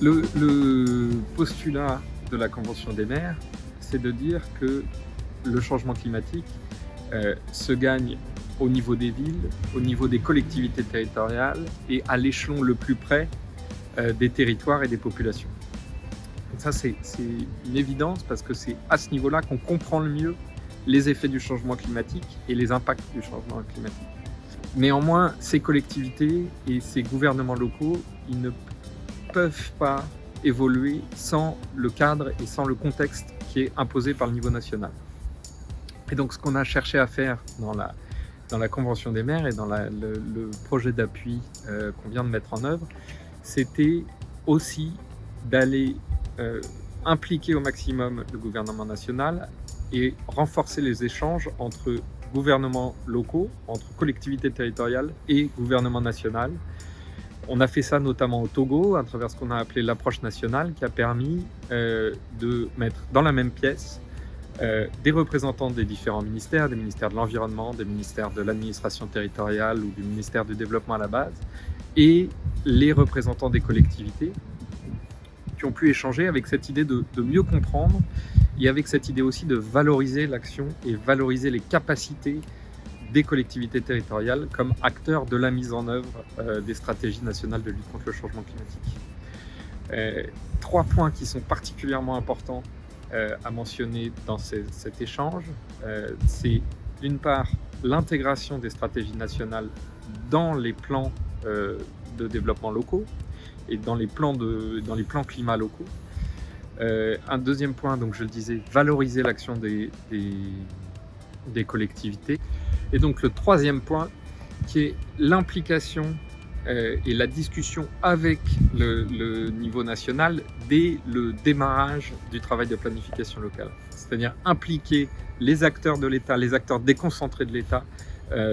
Le postulat de la Convention des maires, c'est de dire que le changement climatique se gagne au niveau des villes, au niveau des collectivités territoriales et à l'échelon le plus près des territoires et des populations. Et ça, c'est une évidence parce que c'est à ce niveau-là qu'on comprend le mieux les effets du changement climatique et les impacts du changement climatique. Néanmoins, ces collectivités et ces gouvernements locaux, ils ne peuvent pas évoluer sans le cadre et sans le contexte qui est imposé par le niveau national. Et donc ce qu'on a cherché à faire dans la Convention des maires et dans le projet d'appui qu'on vient de mettre en œuvre, c'était aussi d'aller impliquer au maximum le gouvernement national et renforcer les échanges entre gouvernements locaux, entre collectivités territoriales et gouvernement national. On a fait ça notamment au Togo, à travers ce qu'on a appelé l'approche nationale, qui a permis de mettre dans la même pièce des représentants des différents ministères, des ministères de l'environnement, des ministères de l'administration territoriale ou du ministère du développement à la base, et les représentants des collectivités, qui ont pu échanger avec cette idée de mieux comprendre et avec cette idée aussi de valoriser l'action et valoriser les capacités des collectivités territoriales comme acteurs de la mise en œuvre des stratégies nationales de lutte contre le changement climatique. 3 points qui sont particulièrement importants à mentionner dans cet échange, c'est d'une part l'intégration des stratégies nationales dans les plans de développement locaux et dans les plans climat locaux. Un deuxième point, donc je le disais, valoriser l'action des collectivités. Et donc le troisième point, qui est l'implication et la discussion avec le niveau national dès le démarrage du travail de planification locale. C'est-à-dire impliquer les acteurs de l'État, les acteurs déconcentrés de l'État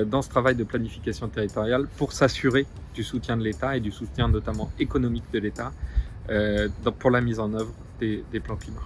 dans ce travail de planification territoriale pour s'assurer du soutien de l'État et du soutien notamment économique de l'État pour la mise en œuvre des plans climat.